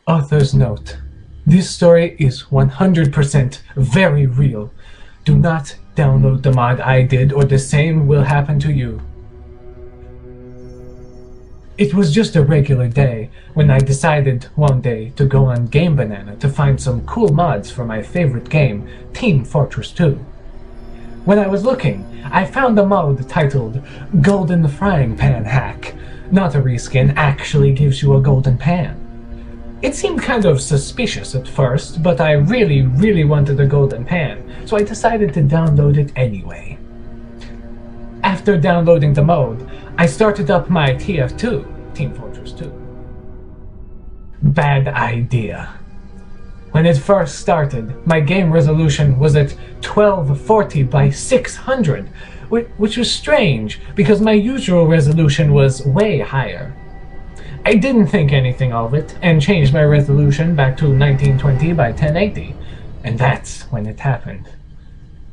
Author's note. This story is 100% very real. Do not download the mod I did or the same will happen to you. It was just a regular day when I decided one day to go on Game Banana to find some cool mods for my favorite game, Team Fortress 2. When I was looking, I found a mod titled Golden Frying Pan Hack. Not a reskin, actually gives you a golden pan. It seemed kind of suspicious at first, but I really wanted a golden pan, so I decided to download it anyway. After downloading the mode, I started up my TF2, Team Fortress 2. Bad idea. When it first started, my game resolution was at 1240 by 600, which was strange because my usual resolution was way higher. I didn't think anything of it and changed my resolution back to 1920 by 1080, and that's when it happened.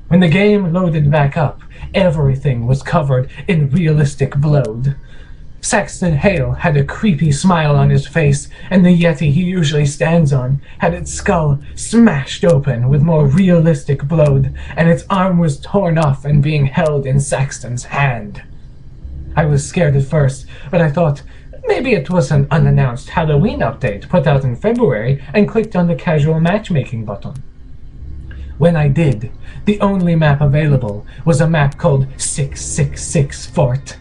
When the game loaded back up, everything was covered in realistic blood. Saxton Hale had a creepy smile on his face, and the Yeti he usually stands on had its skull smashed open with more realistic blood, and its arm was torn off and being held in Saxton's hand. I was scared at first, but I thought, maybe it was an unannounced Halloween update put out in February, and clicked on the casual matchmaking button. When I did, the only map available was a map called 666 Fort.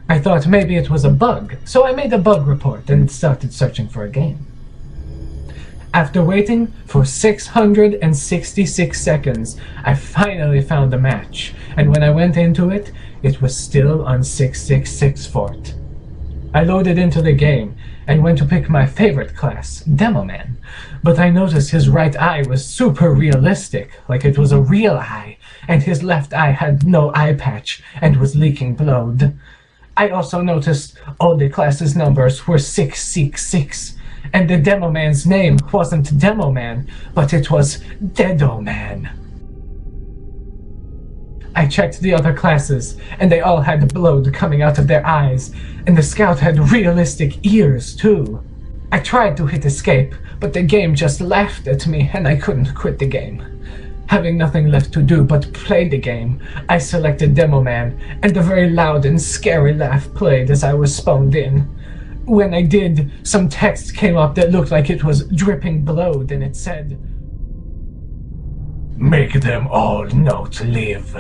I thought maybe it was a bug, so I made a bug report and started searching for a game. After waiting for 666 seconds, I finally found a match, and when I went into it, it was still on 666 Fort. I loaded into the game and went to pick my favorite class, Demoman, but I noticed his right eye was super realistic, like it was a real eye, and his left eye had no eye patch and was leaking blood. I also noticed all the class's numbers were 666, and the Demoman's name wasn't Demoman, but it was Deadoman. I checked the other classes, and they all had blood coming out of their eyes, and the scout had realistic ears, too. I tried to hit escape, but the game just laughed at me, and I couldn't quit the game. Having nothing left to do but play the game, I selected Demoman, and a very loud and scary laugh played as I was spawned in. When I did, some text came up that looked like it was dripping blood, and it said, "Make them all not live."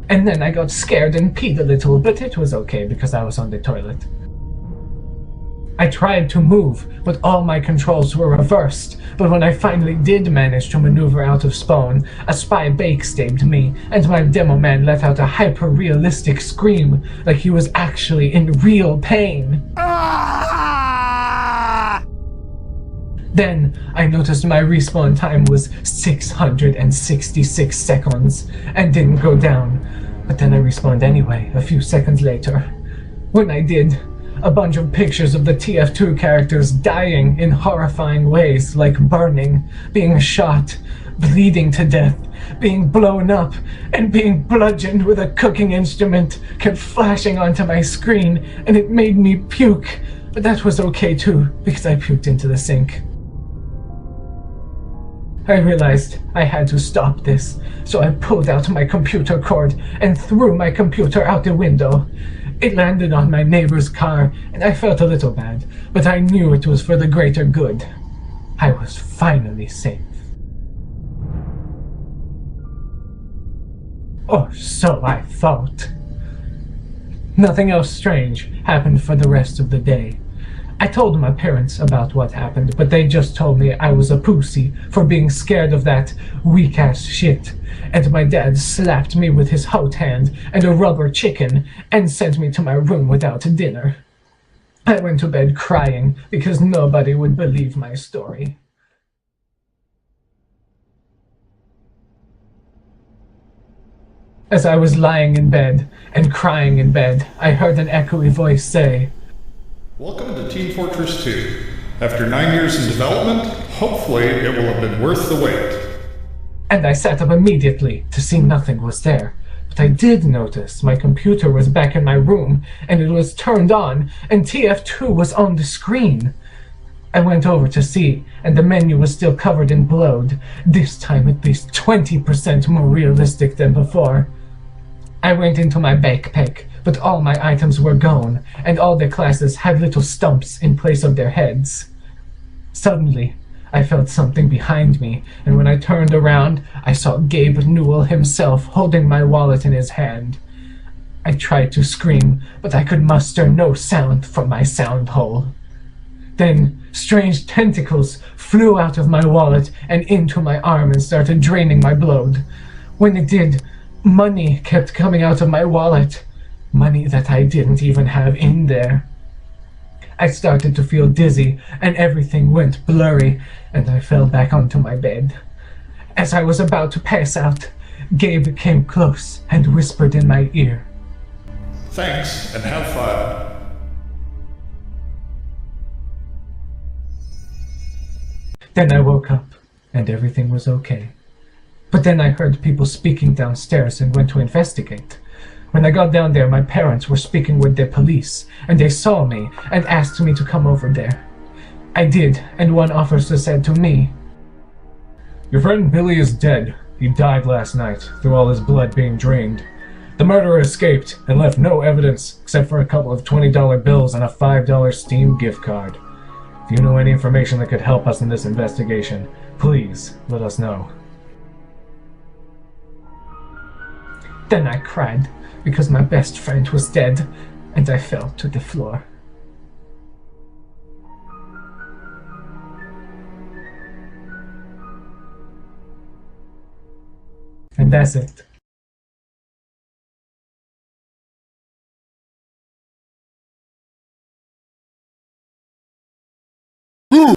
And then I got scared and peed a little, but it was okay because I was on the toilet. I tried to move, but all my controls were reversed, but when I finally did manage to maneuver out of spawn, a spy backstabbed me, and my Demoman let out a hyper-realistic scream, like he was actually in real pain. Then, I noticed my respawn time was 666 seconds, and didn't go down, but then I respawned anyway, a few seconds later. When I did, a bunch of pictures of the TF2 characters dying in horrifying ways, like burning, being shot, bleeding to death, being blown up, and being bludgeoned with a cooking instrument kept flashing onto my screen, and it made me puke, but that was okay too, because I puked into the sink. I realized I had to stop this, so I pulled out my computer cord and threw my computer out the window. It landed on my neighbor's car, and I felt a little bad, but I knew it was for the greater good. I was finally safe. Or so I thought. Nothing else strange happened for the rest of the day. I told my parents about what happened, but they just told me I was a pussy for being scared of that weak-ass shit, and my dad slapped me with his hot hand and a rubber chicken and sent me to my room without dinner. I went to bed crying because nobody would believe my story. As I was lying in bed and crying in bed, I heard an echoey voice say, "Welcome to Team Fortress 2. After 9 years in development, hopefully it will have been worth the wait." And I sat up immediately to see nothing was there, But I did notice my computer was back in my room, and it was turned on, and TF2 was on the screen. I went over to see, and the menu was still covered in blood, this time at least 20% more realistic than before. I went into my backpack, but all my items were gone, and all the classes had little stumps in place of their heads. Suddenly, I felt something behind me, and when I turned around, I saw Gabe Newell himself holding my wallet in his hand. I tried to scream, but I could muster no sound from my sound hole. Then, strange tentacles flew out of my wallet and into my arm and started draining my blood. When it did, money kept coming out of my wallet. Money that I didn't even have in there. I started to feel dizzy, and everything went blurry, and I fell back onto my bed. As I was about to pass out, Gabe came close and whispered in my ear, Thanks, and have fun. Then I woke up, and everything was okay. But then I heard people speaking downstairs and went to investigate. When I got down there, my parents were speaking with the police, and they saw me and asked me to come over there. I did, and one officer said to me, "Your friend Billy is dead. He died last night, through all his blood being drained. The murderer escaped and left no evidence except for a couple of $20 bills and a $5 Steam gift card. If you know any information that could help us in this investigation, please let us know." Then I cried, because my best friend was dead, and I fell to the floor. And that's it.